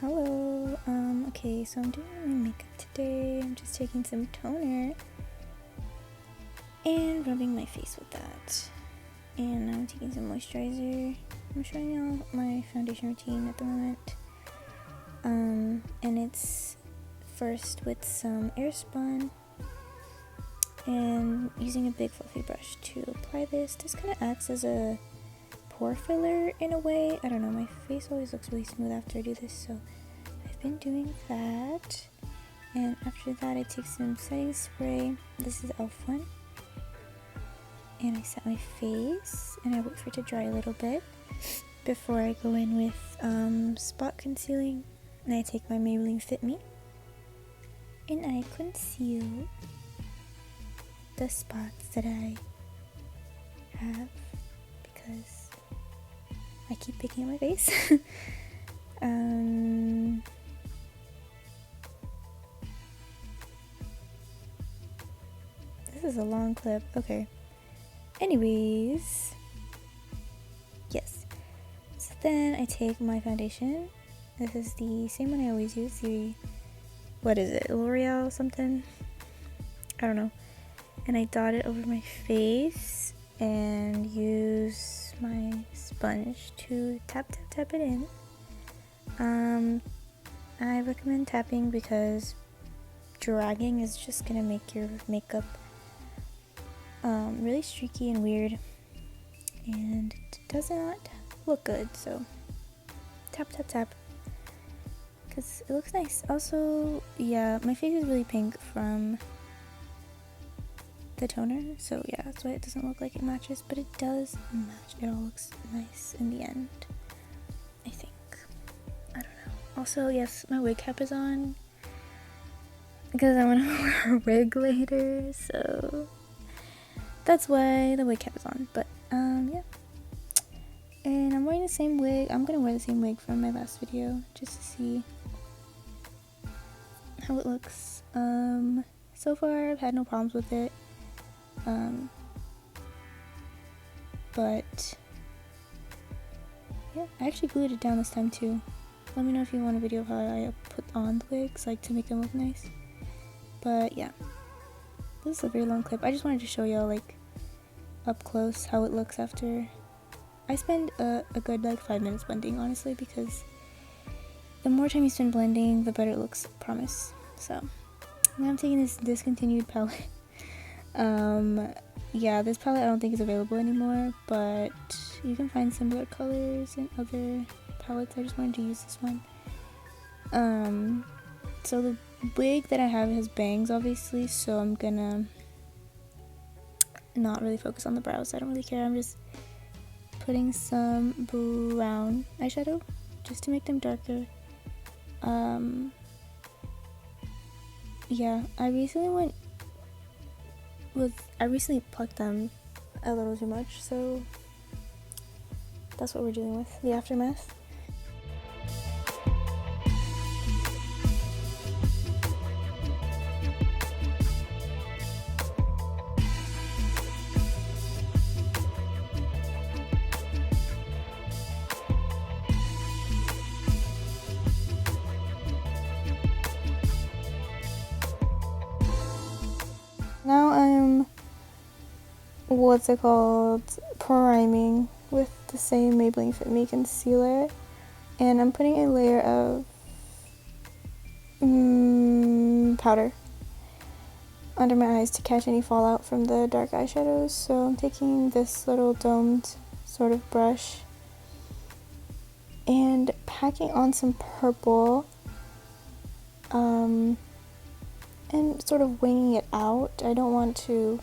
Hello, okay, so I'm doing my makeup today. I'm just taking some toner and rubbing my face with that. And I'm taking some moisturizer. I'm showing y'all my foundation routine at the moment. And it's first with some airspun and using a big fluffy brush to apply this. This kind of acts as a pore filler in a way. I don't know, my face always looks really smooth after I do this, so I've been doing that. And after that I take some setting spray. This is e.l.f. one. And I set my face and I wait for it to dry a little bit before I go in with spot concealing. And I take my Maybelline Fit Me and I conceal the spots that I have because I keep picking at my face. This is a long clip. Okay. Anyways, yes. So then I take my foundation. This is the same one I always use. What is it? L'Oreal something? I don't know. And I dot it over my face and use my sponge to tap it in. I recommend tapping because dragging is just gonna make your makeup really streaky and weird, and it does not look good. So tap because it looks nice. Also, yeah, my face is really pink from the toner, so yeah, that's why it doesn't look like it matches, but it does match. It all looks nice in the end, I think. I don't know. Also, yes, my wig cap is on because I want to wear a wig later, so that's why the wig cap is on. But yeah, and I'm wearing the same wig. I'm gonna wear the same wig from my last video just to see how it looks. So far I've had no problems with it. But yeah, I actually glued it down this time too. Let me know if you want a video of how I put on the wigs, like to make them look nice. But yeah, this is a very long clip. I just wanted to show y'all like up close how it looks after. I spend a good like 5 minutes blending, honestly, because the more time you spend blending, the better it looks, I promise. So now I'm taking this discontinued palette. Yeah, this palette I don't think is available anymore, but you can find similar colors in other palettes. I just wanted to use this one. So the wig that I have has bangs, obviously, so I'm gonna not really focus on the brows. I don't really care. I'm just putting some brown eyeshadow just to make them darker. Yeah, I recently plucked them a little too much, so that's what we're dealing with, the aftermath. Now I'm priming with the same Maybelline Fit Me concealer, and I'm putting a layer of powder under my eyes to catch any fallout from the dark eyeshadows. So I'm taking this little domed sort of brush and packing on some purple and sort of winging it out. I don't want to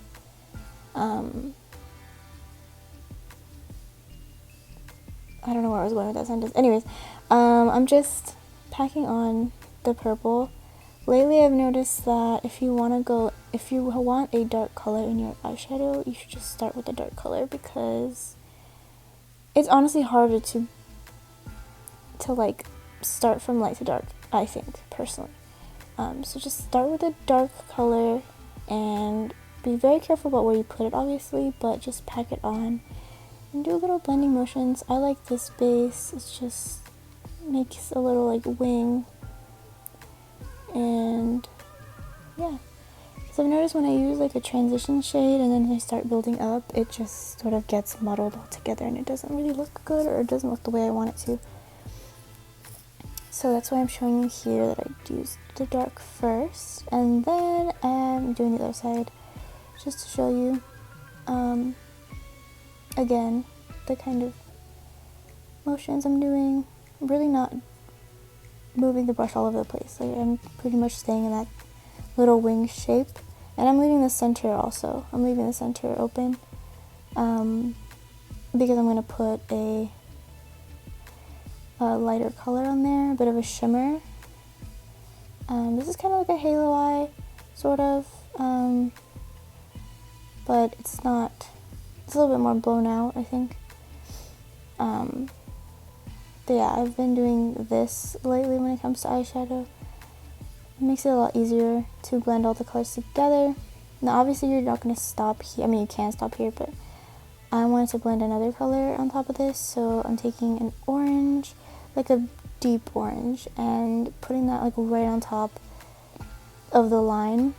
I don't know where I was going with that sentence. Anyways, I'm just packing on the purple. Lately I've noticed that if you want a dark color in your eyeshadow, you should just start with a dark color, because it's honestly harder to like start from light to dark, I think, personally. So just start with a dark color and be very careful about where you put it, obviously, but just pack it on and do little blending motions. I like this base. It's just makes a little like wing. And yeah, because I've noticed when I use like a transition shade and then I start building up, it just sort of gets muddled all together and it doesn't really look good, or it doesn't look the way I want it to. So that's why I'm showing you here that I used the dark first, and then I'm doing the other side just to show you again the kind of motions I'm doing. I'm really not moving the brush all over the place. Like, I'm pretty much staying in that little wing shape, and I'm leaving the center also. I'm leaving the center open because I'm going to put a lighter color on there, a bit of a shimmer. This is kind of like a halo eye, sort of, but it's not, it's a little bit more blown out, I think. But yeah, I've been doing this lately when it comes to eyeshadow. It makes it a lot easier to blend all the colors together. Now obviously you're not going to stop here, I mean you can stop here, but I wanted to blend another color on top of this, so I'm taking an orange, like a deep orange, and putting that like right on top of the line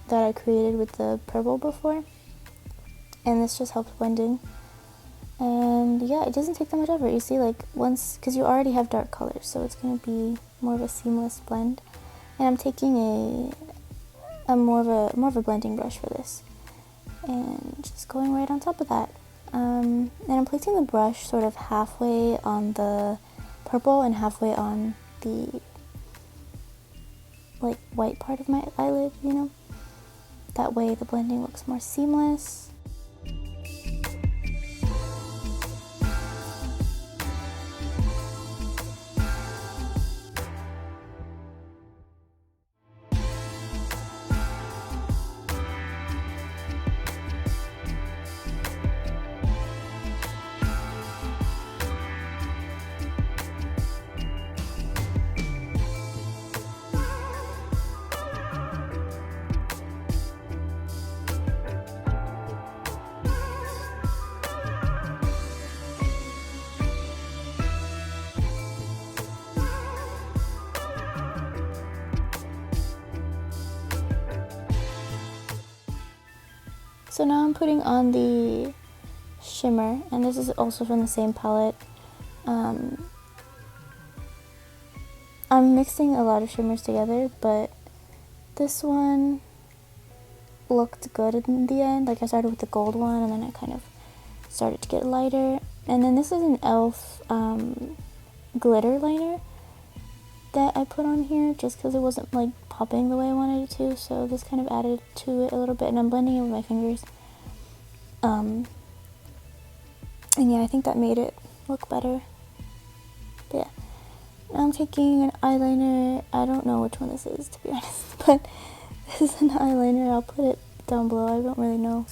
that I created with the purple before, and this just helps blend in. And yeah, it doesn't take that much effort. You see, like once, because you already have dark colors, so it's going to be more of a seamless blend. And I'm taking a more of a blending brush for this, and just going right on top of that. And I'm placing the brush sort of halfway on the purple and halfway on the like white part of my eyelid, you know? That way the blending looks more seamless. So now I'm putting on the shimmer, and this is also from the same palette. I'm mixing a lot of shimmers together, but this one looked good in the end. Like, I started with the gold one, and then I kind of started to get lighter. And then this is an e.l.f. glitter liner that I put on here just because it wasn't like popping the way I wanted it to, so this kind of added to it a little bit, and I'm blending it with my fingers. And yeah, I think that made it look better. But yeah, now I'm taking an eyeliner. I don't know which one this is, to be honest, but this is an eyeliner. I'll put it down below. I don't really know.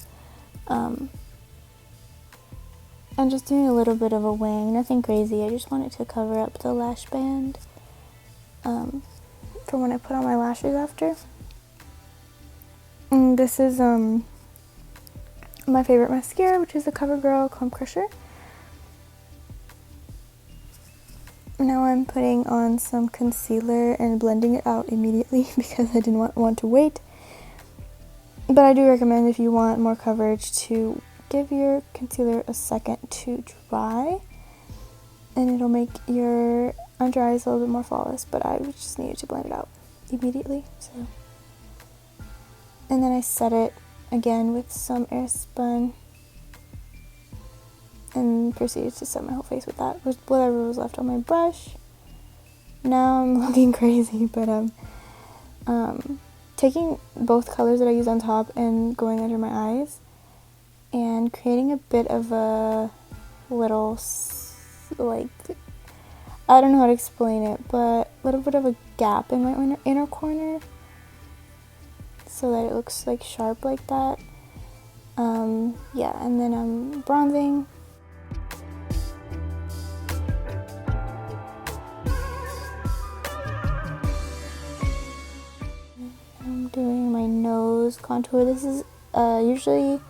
I'm just doing a little bit of a wing, nothing crazy. I just wanted to cover up the lash band for when I put on my lashes after. And this is my favorite mascara, which is the CoverGirl Clump Crusher. Now I'm putting on some concealer and blending it out immediately because I didn't want to wait. But I do recommend, if you want more coverage, to give your concealer a second to dry, and it'll make your under eyes a little bit more flawless. But I just needed to blend it out immediately. So, and then I set it again with some airspun and proceeded to set my whole face with that, with whatever was left on my brush. Now I'm looking crazy, but taking both colors that I use on top and going under my eyes and creating a bit of a little, like, I don't know how to explain it, but a little bit of a gap in my inner corner so that it looks like sharp like that. Yeah, and then I'm bronzing. I'm doing my nose contour. This is usually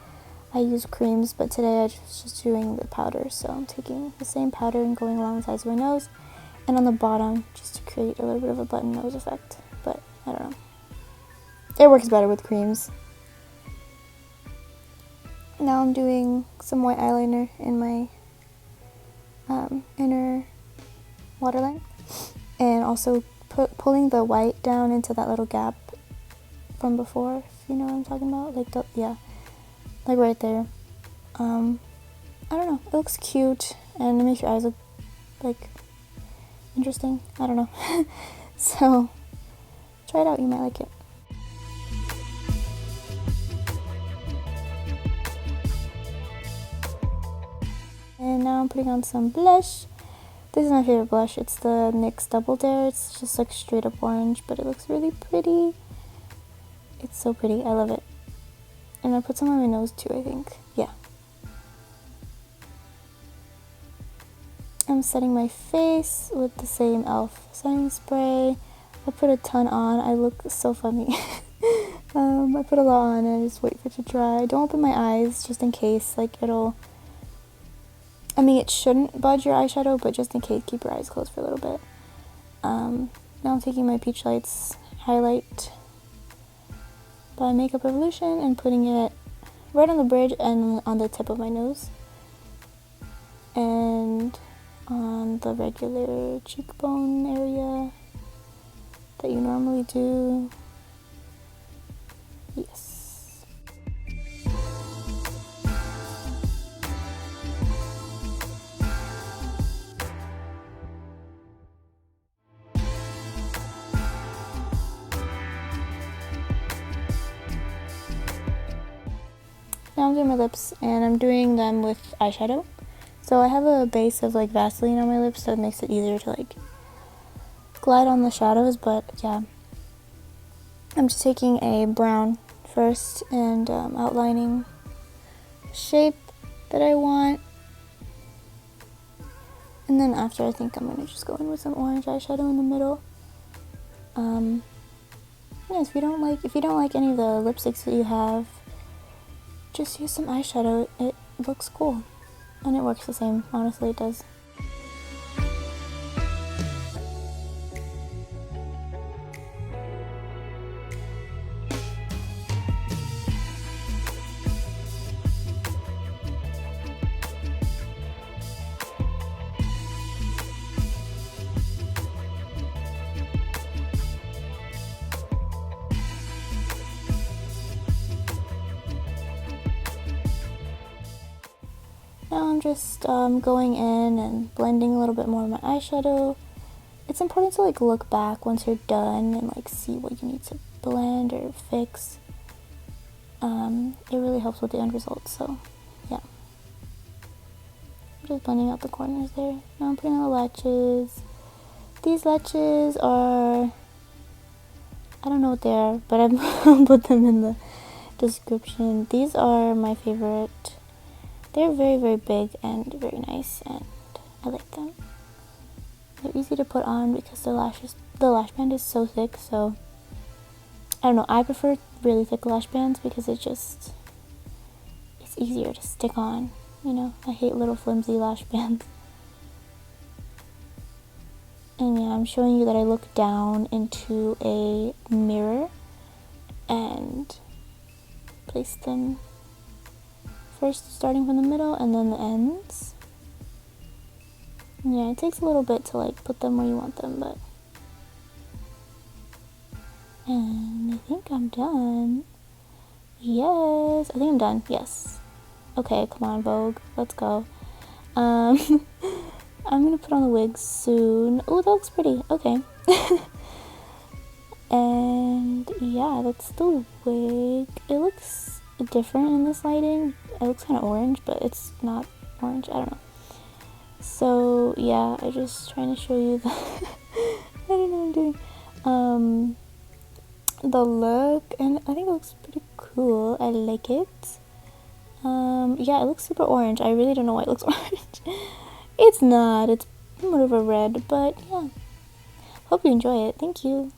I use creams, but today I was just doing the powder, so I'm taking the same powder and going along the sides of my nose. and on the bottom just to create a little bit of a button nose effect, but I don't know. It works better with creams. Now I'm doing some white eyeliner in my inner waterline, and also pulling the white down into that little gap from before, if you know what I'm talking about, like like right there. I don't know, it looks cute and it makes your eyes look like interesting. I don't know. So try it out, you might like it. And now I'm putting on some blush. This is my favorite blush. It's the NYX Double Dare. It's just like straight up orange, but it looks really pretty. It's so pretty. I love it. And I put some on my nose too, I think. Yeah. I'm setting my face with the same e.l.f. setting spray. I put a ton on. I look so funny. I put a lot on and I just wait for it to dry. Don't open my eyes just in case, like I mean, it shouldn't budge your eyeshadow, but just in case, keep your eyes closed for a little bit. Now I'm taking my Peach Lights highlight by Makeup Revolution and putting it right on the bridge and on the tip of my nose. And on the regular cheekbone area that you normally do. Yes. Now I'm doing my lips, and I'm doing them with eyeshadow. So I have a base of like Vaseline on my lips, so it makes it easier to like glide on the shadows, but yeah. I'm just taking a brown first and outlining the shape that I want. And then after, I think I'm gonna just go in with some orange eyeshadow in the middle. Yeah, if you don't like any of the lipsticks that you have, just use some eyeshadow. It looks cool. And it works the same. Honestly, it does. Now I'm just going in and blending a little bit more of my eyeshadow. It's important to like look back once you're done and like see what you need to blend or fix. It really helps with the end result, so yeah. I'm just blending out the corners there. Now I'm putting on the lashes. These lashes are, I don't know what they are, but I'll put them in the description. These are my favorite. They're very, very big and very nice, and I like them. They're easy to put on because the lash band is so thick, so I don't know, I prefer really thick lash bands because it's easier to stick on, you know? I hate little flimsy lash bands. And yeah, I'm showing you that I look down into a mirror and place them first, starting from the middle and then the ends. Yeah, it takes a little bit to like put them where you want them, but... And I think I'm done. Yes, I think I'm done, yes. Okay, come on, Vogue, let's go. I'm gonna put on the wig soon. Oh, that looks pretty, okay. And yeah, that's the wig. It looks different in this lighting. It looks kind of orange, but it's not orange, I don't know. So yeah, I'm just trying to show you the I don't know what I'm doing. The look, and I think it looks pretty cool. I like it. Yeah, it looks super orange. I really don't know why it looks orange. It's not, it's more of a red, but yeah. Hope you enjoy it. Thank you.